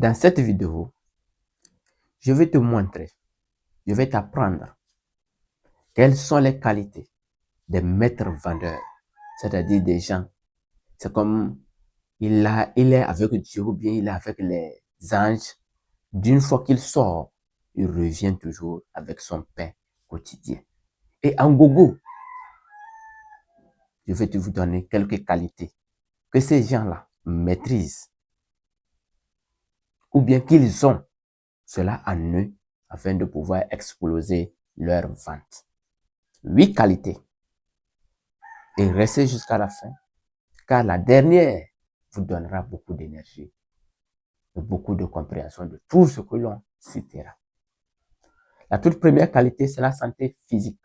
Dans cette vidéo, je vais te montrer, je vais t'apprendre quelles sont les qualités des maîtres vendeurs, c'est-à-dire des gens. C'est comme il est avec Dieu ou bien il est avec les anges. D'une fois qu'il sort, il revient toujours avec son pain quotidien. Et en gogo, je vais te vous donner quelques qualités que ces gens-là maîtrisent ou bien qu'ils ont cela en eux afin de pouvoir exploser leur vente. 8 qualités. Et restez jusqu'à la fin, car la dernière vous donnera beaucoup d'énergie et beaucoup de compréhension de tout ce que l'on citera. La toute première qualité, c'est la santé physique.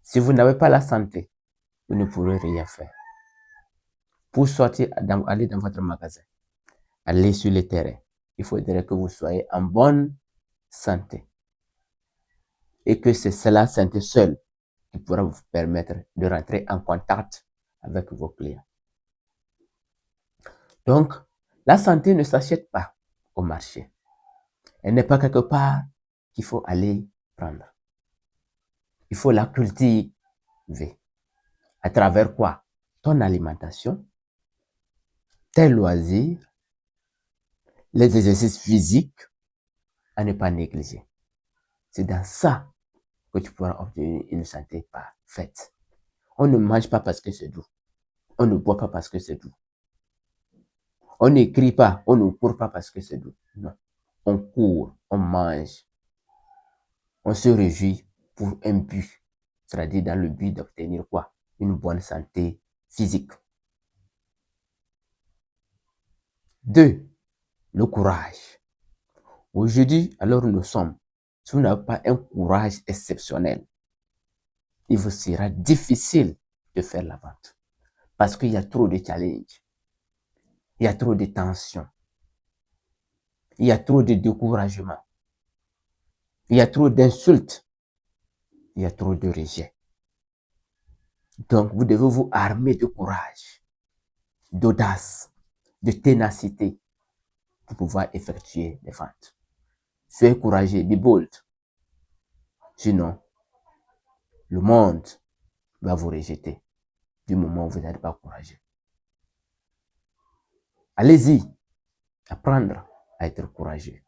Si vous n'avez pas la santé, vous ne pourrez rien faire. Pour sortir, aller dans votre magasin, aller sur le terrain, il faudrait que vous soyez en bonne santé. Et que c'est la santé seule qui pourra vous permettre de rentrer en contact avec vos clients. Donc, la santé ne s'achète pas au marché. Elle n'est pas quelque part qu'il faut aller prendre. Il faut la cultiver. À travers quoi? Ton alimentation, tes loisirs, les exercices physiques, à ne pas négliger. C'est dans ça que tu pourras obtenir une santé parfaite. On ne mange pas parce que c'est doux. On ne boit pas parce que c'est doux. On n'écrit pas, on ne court pas parce que c'est doux. Non. On court, on mange. On se réjouit pour un but. C'est-à-dire dans le but d'obtenir quoi? Une bonne santé physique. 2. Le courage. Aujourd'hui, alors nous sommes, si vous n'avez pas un courage exceptionnel, il vous sera difficile de faire la vente. Parce qu'il y a trop de challenges. Il y a trop de tensions. Il y a trop de découragement. Il y a trop d'insultes. Il y a trop de rejets. Donc, vous devez vous armer de courage, d'audace, de ténacité pour pouvoir effectuer les ventes. Soyez courageux, be bold. Sinon, le monde va vous rejeter du moment où vous n'êtes pas courageux. Allez-y, apprendre à être courageux.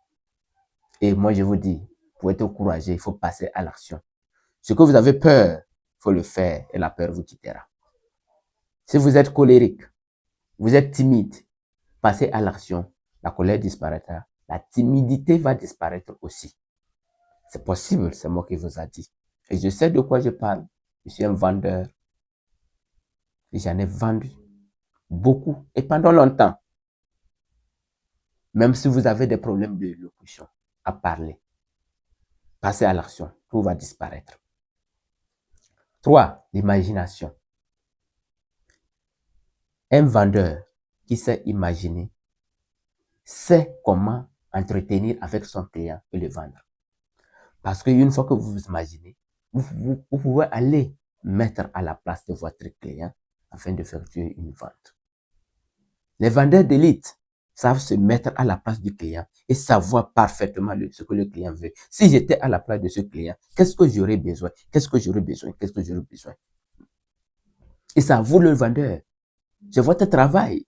Et moi, je vous dis, pour être courageux, il faut passer à l'action. Ce que vous avez peur, il faut le faire et la peur vous quittera. Si vous êtes colérique, vous êtes timide, passez à l'action, la colère disparaîtra, la timidité va disparaître aussi. C'est possible, c'est moi qui vous ai dit. Et je sais de quoi je parle. Je suis un vendeur. Et j'en ai vendu beaucoup et pendant longtemps. Même si vous avez des problèmes de locution à parler, passez à l'action, tout va disparaître. 3. L'imagination. Un vendeur qui sait imaginer sait comment entretenir avec son client et le vendre. Parce qu'une fois que vous vous imaginez, vous pouvez aller mettre à la place de votre client afin de faire une vente. Les vendeurs d'élite savent se mettre à la place du client et savoir parfaitement ce que le client veut. Si j'étais à la place de ce client, qu'est-ce que j'aurais besoin? Qu'est-ce que j'aurais besoin? Qu'est-ce que j'aurais besoin? Et ça, vous le vendeur, c'est votre travail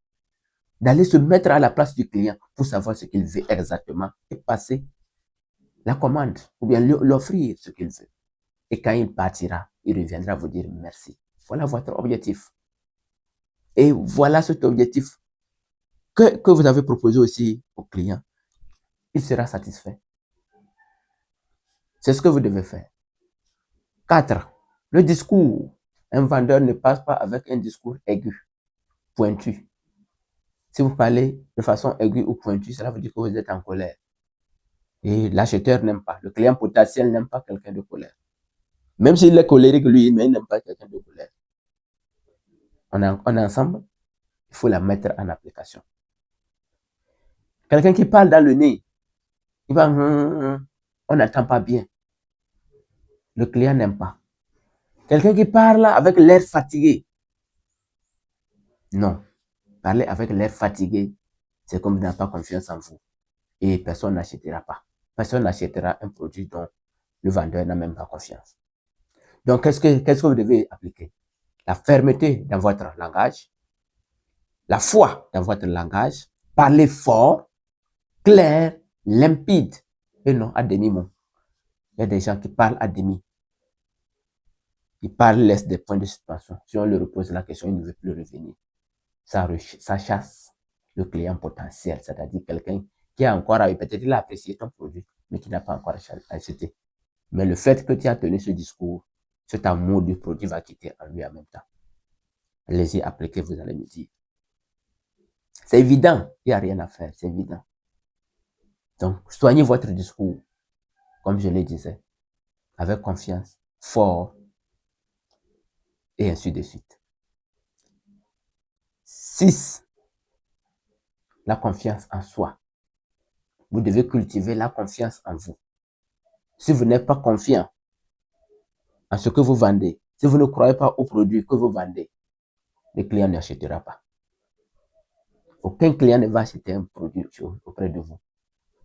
d'aller se mettre à la place du client pour savoir ce qu'il veut exactement et passer la commande ou bien l'offrir ce qu'il veut. Et quand il partira, il reviendra vous dire merci. Voilà votre objectif. Et voilà cet objectif que vous avez proposé aussi au client. Il sera satisfait. C'est ce que vous devez faire. 4. Le discours. Un vendeur ne passe pas avec un discours aigu, pointu. Si vous parlez de façon aiguë ou pointue, cela veut dire que vous êtes en colère. Et l'acheteur n'aime pas. Le client potentiel n'aime pas quelqu'un de colère. Même s'il est colérique, lui, mais il n'aime pas quelqu'un de colère. On est ensemble, il faut la mettre en application. Quelqu'un qui parle dans le nez, il va, on n'entend pas bien. Le client n'aime pas. Quelqu'un qui parle avec l'air fatigué. Non. Parler avec l'air fatigué, c'est comme vous n'avez pas confiance en vous. Et personne n'achètera pas. Personne n'achètera un produit dont le vendeur n'a même pas confiance. Donc, qu'est-ce que vous devez appliquer? La fermeté dans votre langage, la foi dans votre langage, parler fort, clair, limpide, et non à demi-mot. Il y a des gens qui parlent à demi. Ils parlent, laissent des points de suspension. Si on leur pose la question, il ne veut plus revenir. Ça chasse le client potentiel, c'est-à-dire quelqu'un qui a encore, peut-être il a apprécié ton produit, mais qui n'a pas encore acheté. Mais le fait que tu as tenu ce discours, cet amour du produit va quitter en lui en même temps. Allez-y, appliquez, vous allez me dire. C'est évident, il n'y a rien à faire, c'est évident. Donc, soignez votre discours, comme je le disais, avec confiance, fort, et ainsi de suite. 6. La confiance en soi. Vous devez cultiver la confiance en vous. Si vous n'êtes pas confiant en ce que vous vendez, si vous ne croyez pas au produit que vous vendez, le client n'achètera pas. Aucun client ne va acheter un produit auprès de vous.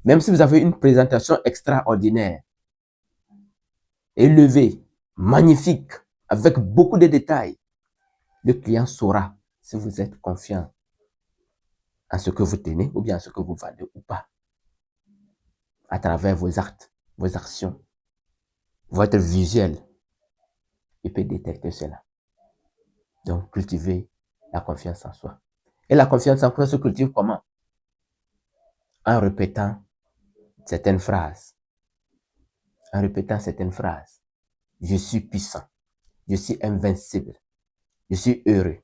Même si vous avez une présentation extraordinaire, élevée, magnifique, avec beaucoup de détails, le client saura si vous êtes confiant en ce que vous tenez ou bien en ce que vous vendez ou pas. À travers vos actes, vos actions, votre visuel, il peut détecter cela. Donc, cultivez la confiance en soi. Et la confiance en soi se cultive comment? En répétant certaines phrases. En répétant certaines phrases. Je suis puissant. Je suis invincible. Je suis heureux.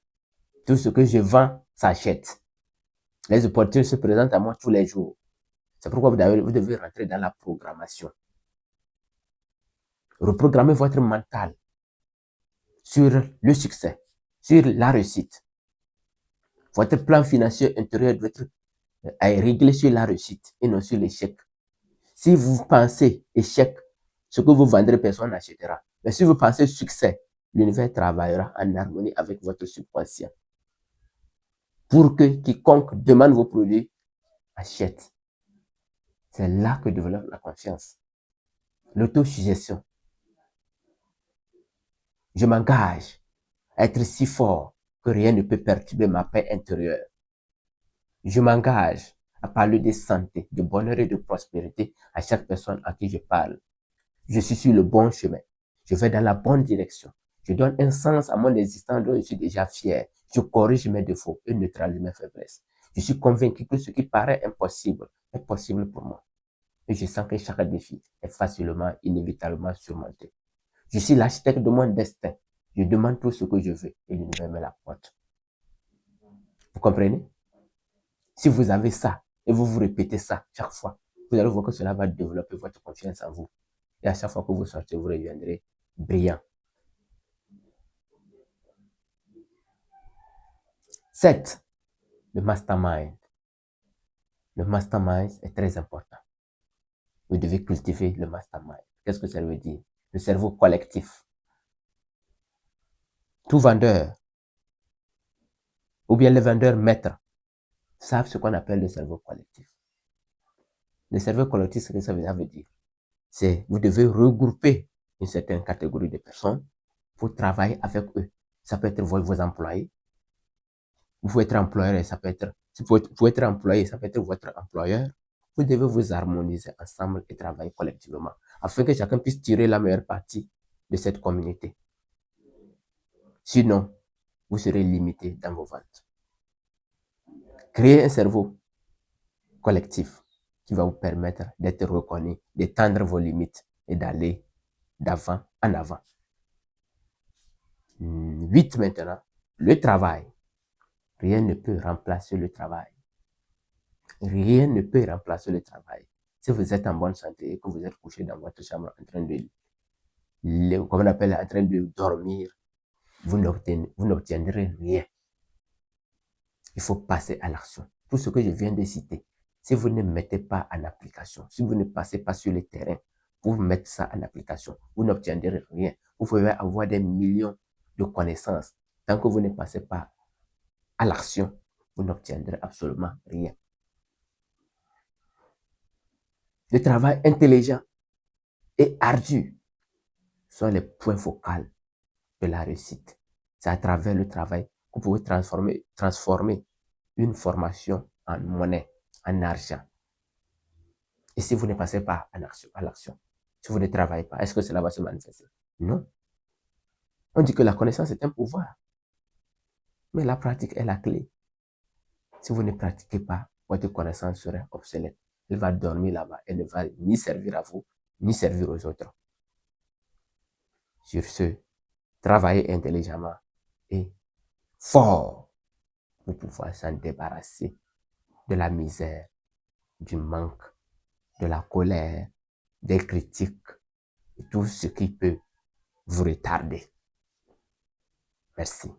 Tout ce que je vends s'achète. Les opportunités se présentent à moi tous les jours. C'est pourquoi vous devez rentrer dans la programmation. Reprogrammez votre mental sur le succès, sur la réussite. Votre plan financier intérieur doit être réglé sur la réussite et non sur l'échec. Si vous pensez échec, ce que vous vendrez, personne n'achètera. Mais si vous pensez succès, l'univers travaillera en harmonie avec votre subconscient. Pour que quiconque demande vos produits achète. C'est là que développe la confiance. L'autosuggestion. Je m'engage à être si fort que rien ne peut perturber ma paix intérieure. Je m'engage à parler de santé, de bonheur et de prospérité à chaque personne à qui je parle. Je suis sur le bon chemin. Je vais dans la bonne direction. Je donne un sens à mon existence dont je suis déjà fier. Je corrige mes défauts et neutralise mes faiblesses. Je suis convaincu que ce qui paraît impossible est possible pour moi. Et je sens que chaque défi est facilement, inévitablement surmonté. Je suis l'architecte de mon destin. Je demande tout ce que je veux et l'univers me l'apporte. Vous comprenez? Si vous avez ça et vous répétez ça chaque fois, vous allez voir que cela va développer votre confiance en vous. Et à chaque fois que vous sortez, vous reviendrez brillant. 7. Le mastermind. Le mastermind est très important. Vous devez cultiver le mastermind. Qu'est-ce que ça veut dire? Le cerveau collectif. Tout vendeur, ou bien les vendeurs maîtres, savent ce qu'on appelle le cerveau collectif. Le cerveau collectif, ce que ça veut dire, c'est vous devez regrouper une certaine catégorie de personnes pour travailler avec eux. Ça peut être vos employés. Vous pouvez être employeur et ça peut être, vous pouvez être employé, ça peut être votre employeur. Vous devez vous harmoniser ensemble et travailler collectivement afin que chacun puisse tirer la meilleure partie de cette communauté. Sinon, vous serez limité dans vos ventes. Créez un cerveau collectif qui va vous permettre d'être reconnu, d'étendre vos limites et d'aller d'avant en avant. 8 maintenant, le travail. Rien ne peut remplacer le travail. Rien ne peut remplacer le travail. Si vous êtes en bonne santé et que vous êtes couché dans votre chambre en train de, comme on appelle, en train de dormir, vous n'obtiendrez rien. Il faut passer à l'action. Tout ce que je viens de citer, si vous ne mettez pas en application, si vous ne passez pas sur le terrain pour mettre ça en application, vous n'obtiendrez rien. Vous pouvez avoir des millions de connaissances. Tant que vous ne passez pas à l'action, vous n'obtiendrez absolument rien. le travail intelligent et ardu sont les points focaux de la réussite. C'est à travers le travail que vous pouvez transformer une formation en monnaie, en argent. Et si vous ne passez pas à l'action, si vous ne travaillez pas, est-ce que cela va se manifester? Non. On dit que la connaissance est un pouvoir, mais la pratique est la clé. Si vous ne pratiquez pas, votre connaissance serait obsolète. Elle va dormir là-bas. Elle ne va ni servir à vous, ni servir aux autres. Sur ce, travaillez intelligemment et fort pour pouvoir s'en débarrasser de la misère, du manque, de la colère, des critiques et tout ce qui peut vous retarder. Merci.